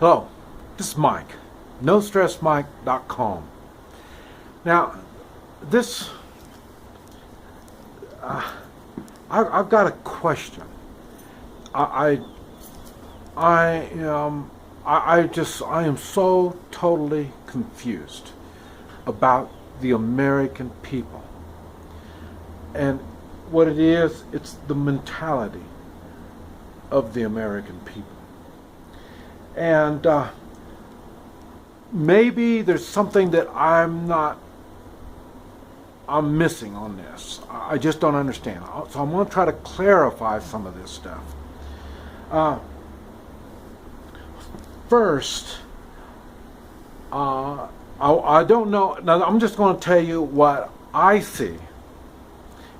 Hello, this is Mike, NoStressMike.com. Now, this, I've got a question. I am so totally confused about the American people. And what it is, it's the mentality of the American people. And maybe there's something that I'm missing on this. I just don't understand. So I'm going to try to clarify some of this stuff. First, I don't know. Now, I'm just going to tell you what I see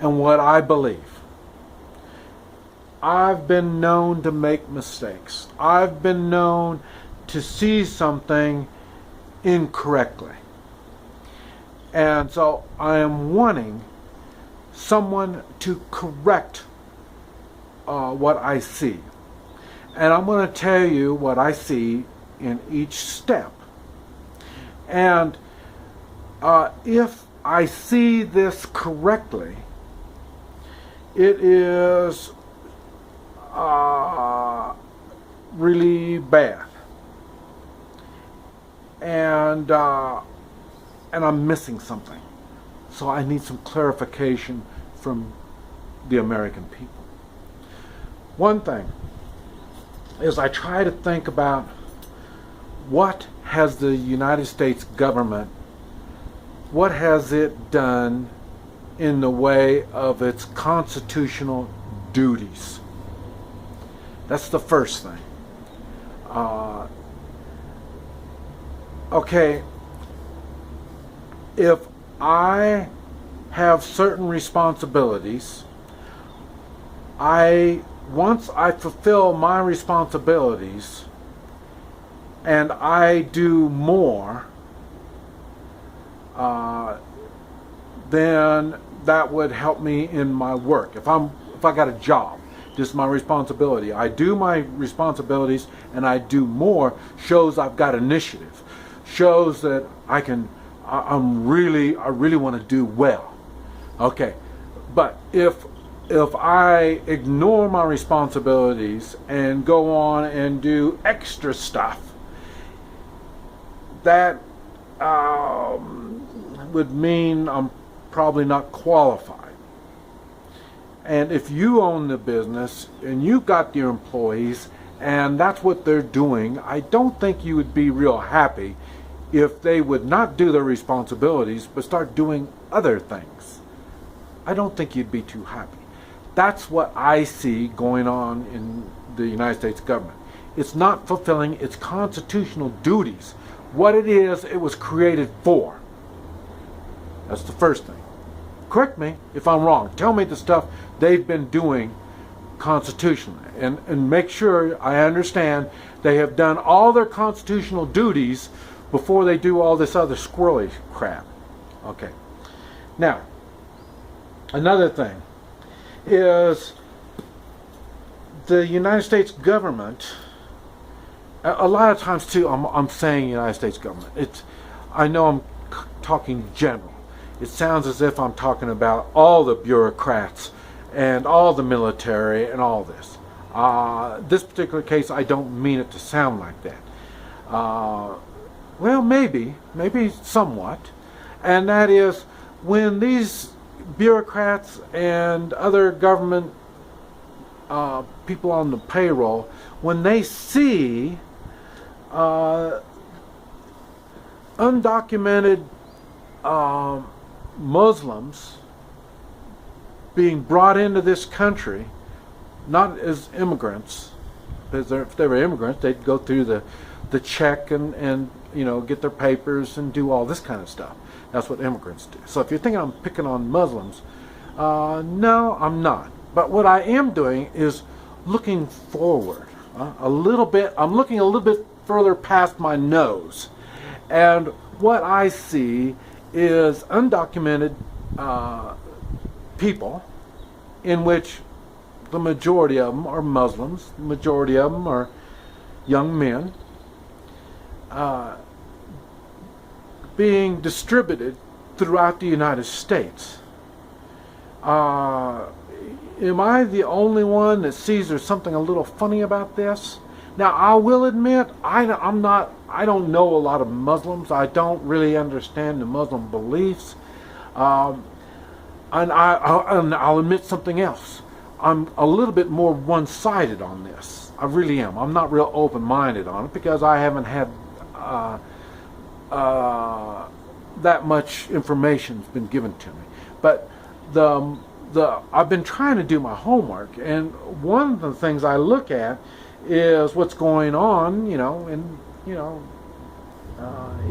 and what I believe. I've been known to make mistakes. I've been known to see something incorrectly. And so I am wanting someone to correct what I see. And I'm going to tell you what I see in each step. And if I see this correctly, it is really bad, and I'm missing something. So I need some clarification from the American people. One thing is I try to think about what has the United States government, what has it done in the way of its constitutional duties. That's the first thing. Okay, if I have certain responsibilities, once I fulfill my responsibilities and I do more, then that would help me in my work. If I got a job, this is my responsibility. I do my responsibilities and I do more, shows I've got initiative, shows that I really want to do well. Okay, but if I ignore my responsibilities and go on and do extra stuff, that would mean I'm probably not qualified. And if you own the business and you've got your employees and that's what they're doing, I don't think you would be real happy if they would not do their responsibilities but start doing other things. I don't think you'd be too happy. That's what I see going on in the United States government. It's not fulfilling its constitutional duties. What it is, it was created for. That's the first thing. Correct me if I'm wrong. Tell me the stuff they've been doing constitutionally, and make sure I understand they have done all their constitutional duties before they do all this other squirrely crap. Okay. Now, another thing is the United States government. A lot of times too, I'm saying United States government. I know I'm talking general. It sounds as if I'm talking about all the bureaucrats and all the military and all this. This particular case, I don't mean it to sound like that. Well, maybe somewhat. And that is when these bureaucrats and other government people on the payroll, when they see undocumented Muslims being brought into this country, not as immigrants, because if they were immigrants, they'd go through the check and get their papers and do all this kind of stuff. That's what immigrants do. So if you're thinking I'm picking on Muslims, no, I'm not. But what I am doing is looking forward a little bit. I'm looking a little bit further past my nose, and what I see is undocumented people, in which the majority of them are Muslims, the majority of them are young men, being distributed throughout the United States. Am I the only one that sees there's something a little funny about this? Now, I will admit, I don't know a lot of Muslims. I don't really understand the Muslim beliefs. And I'll admit something else. I'm a little bit more one-sided on this. I really am. I'm not real open-minded on it because I haven't had that much information's been given to me. But I've been trying to do my homework, and one of the things I look at is what's going on, in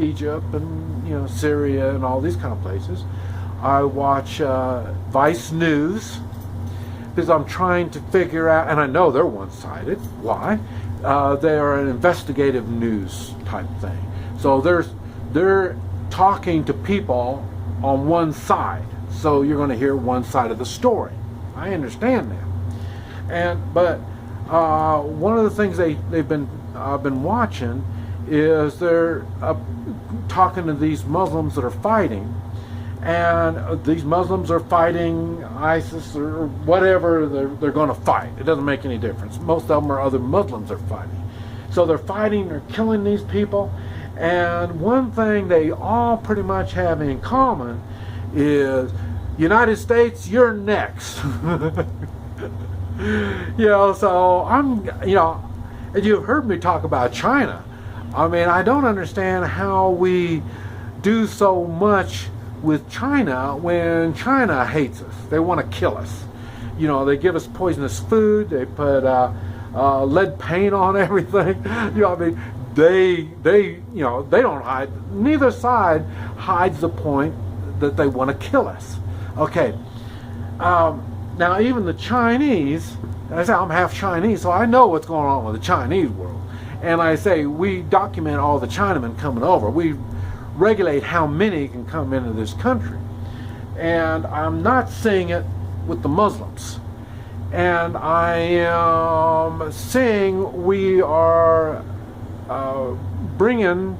Egypt and Syria and all these kind of places. I watch Vice News because I'm trying to figure out, and I know they're one-sided. Why? They are an investigative news type thing. So they're talking to people on one side. So you're going to hear one side of the story. I understand that. But one of the things I've been watching is they're talking to these Muslims that are fighting, and these Muslims are fighting ISIS or whatever they're going to fight. It doesn't make any difference. Most of them are other Muslims are fighting. So they're fighting, they're killing these people, and one thing they all pretty much have in common is, United States, you're next. So and you've heard me talk about China. I mean, I don't understand how we do so much with China when China hates us. They want to kill us. They give us poisonous food. They put lead paint on everything. They don't hide. Neither side hides the point that they want to kill us. Okay. Now, even the Chinese, I say I'm half Chinese, so I know what's going on with the Chinese world. And I say we document all the Chinamen coming over. We regulate how many can come into this country. And I'm not seeing it with the Muslims. And I am seeing we are bringing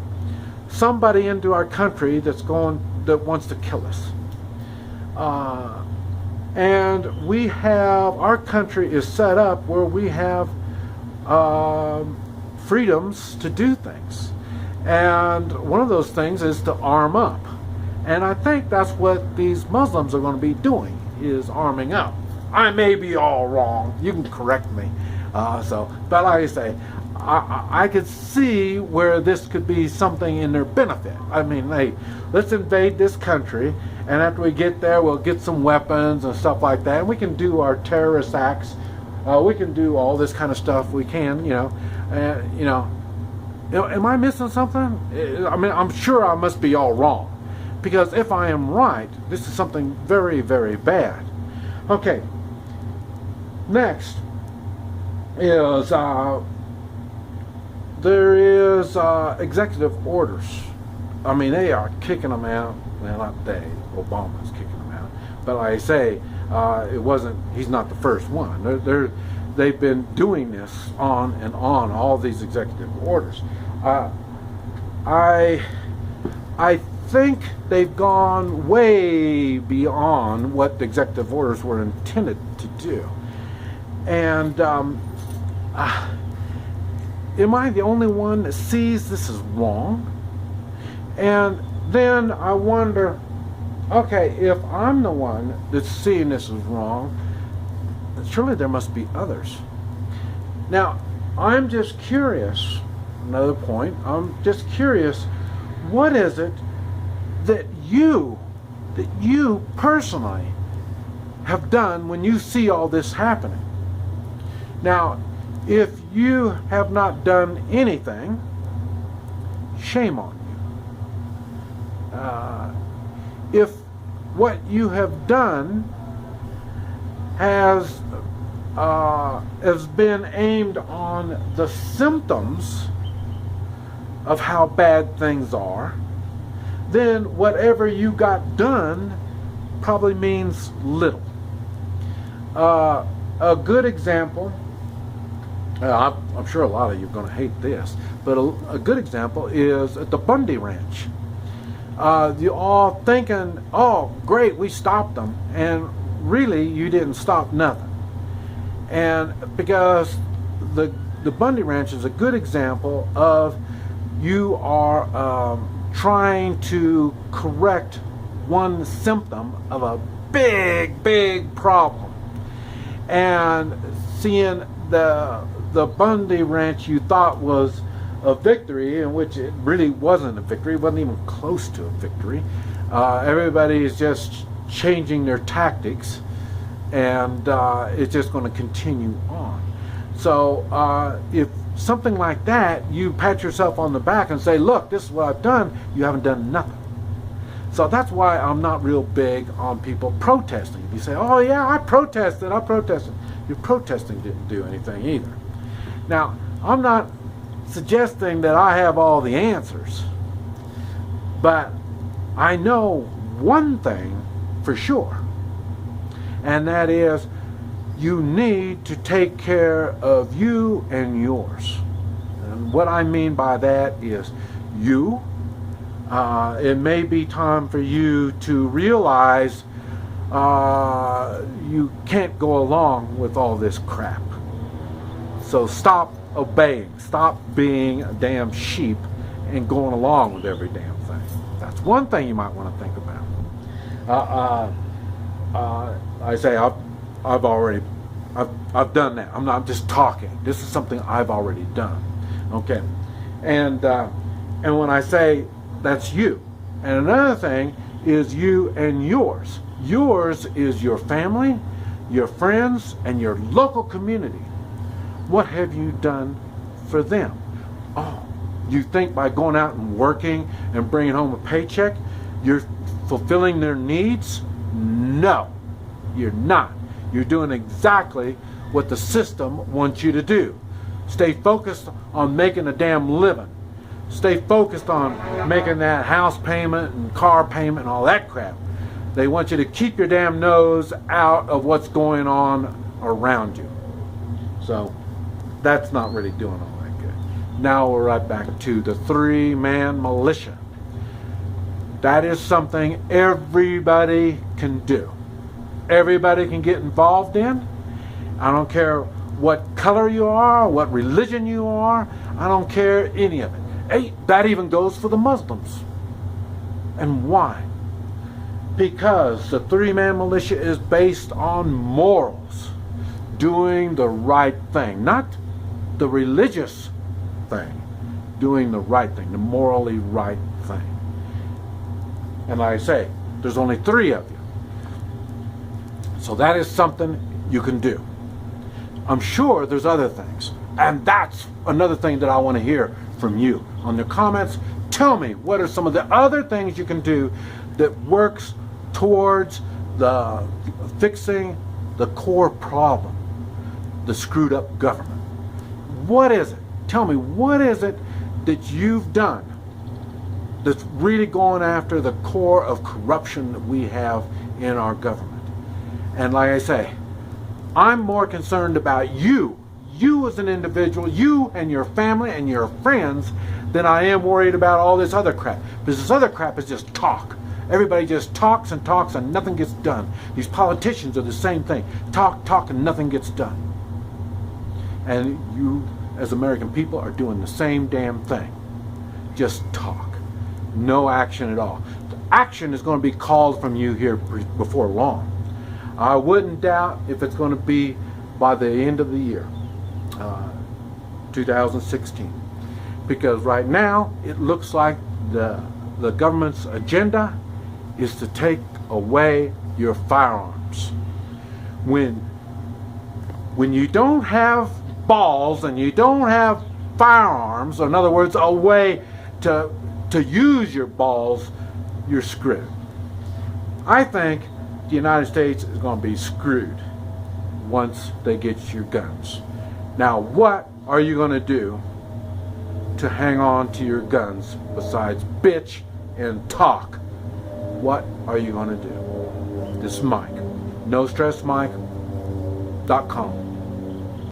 somebody into our country that wants to kill us. And we have, our country is set up where we have freedoms to do things. And one of those things is to arm up. And I think that's what these Muslims are going to be doing, is arming up. I may be all wrong. You can correct me. But like I say, I could see where this could be something in their benefit. I mean, hey, let's invade this country, and after we get there, we'll get some weapons and stuff like that, and we can do our terrorist acts. We can do all this kind of stuff. We can, am I missing something? I mean, I'm sure I must be all wrong, because if I am right, this is something very, very bad. Okay. Next is there is executive orders. I mean, they are kicking them out. Well, not they. Obama's kicking them out. But like I say, he's not the first one. They've been doing this on and on, all these executive orders. I think they've gone way beyond what the executive orders were intended to do. And am I the only one that sees this is wrong? And then I wonder, okay, if I'm the one that's seeing this as wrong, surely there must be others. Now, I'm just curious, another point, I'm just curious, what is it that you personally have done when you see all this happening? Now, if you have not done anything, shame on you. If what you have done has been aimed on the symptoms of how bad things are, then whatever you got done probably means little. A good example I'm sure a lot of you are going to hate this, but a good example is at the Bundy Ranch. You're all thinking, oh, great, we stopped them, and really you didn't stop nothing. And because the Bundy Ranch is a good example of you are trying to correct one symptom of a big problem. And seeing the Bundy Ranch you thought was a victory, in which it really wasn't a victory, it wasn't even close to a victory. Everybody is just changing their tactics, and it's just going to continue on. So if something like that, you pat yourself on the back and say, look, this is what I've done, you haven't done nothing. So that's why I'm not real big on people protesting. If you say, oh yeah, I protested. Your protesting didn't do anything either. Now, I'm not suggesting that I have all the answers, but I know one thing for sure, and that is you need to take care of you and yours. And what I mean by that is you. It may be time for you to realize you can't go along with all this crap. So stop obeying. Stop being a damn sheep and going along with every damn thing. That's one thing you might want to think about. I say I've done that. I'm just talking. This is something I've already done. Okay, and when I say that's you, and another thing is you and yours. Yours is your family, your friends, and your local community. What have you done for them? Oh, you think by going out and working and bringing home a paycheck, you're fulfilling their needs? No, you're not. You're doing exactly what the system wants you to do. Stay focused on making a damn living. Stay focused on making that house payment and car payment and all that crap. They want you to keep your damn nose out of what's going on around you. So that's not really doing all that good. Now we're right back to the three-man militia. That is something everybody can do. Everybody can get involved in. I don't care what color you are, what religion you are. I don't care any of it. Hey, that even goes for the Muslims. And why? Because the three-man militia is based on morals. Doing the right thing. Not the religious thing. Doing the right thing. The morally right thing. And like I say, there's only 3 of you. So that is something you can do. I'm sure there's other things. And that's another thing that I want to hear from you. On the comments, tell me what are some of the other things you can do that works towards the fixing the core problem, the screwed up government. What is it? Tell me, what is it that you've done that's really going after the core of corruption that we have in our government? And like I say, I'm more concerned about you as an individual, you and your family and your friends, than I am worried about all this other crap. Because this other crap is just talk. Everybody just talks and talks and nothing gets done. These politicians are the same thing. Talk and nothing gets done. And you, as American people, are doing the same damn thing. Just talk. No action at all. The action is going to be called from you here before long. I wouldn't doubt if it's going to be by the end of the year, 2016. Because right now, it looks like the government's agenda is to take away your firearms. When you don't have balls and you don't have firearms, or in other words, a way to use your balls, you're screwed. I think the United States is going to be screwed once they get your guns. Now, what are you going to do to hang on to your guns besides bitch and talk? What are you going to do? This is Mike. NoStressMike.com.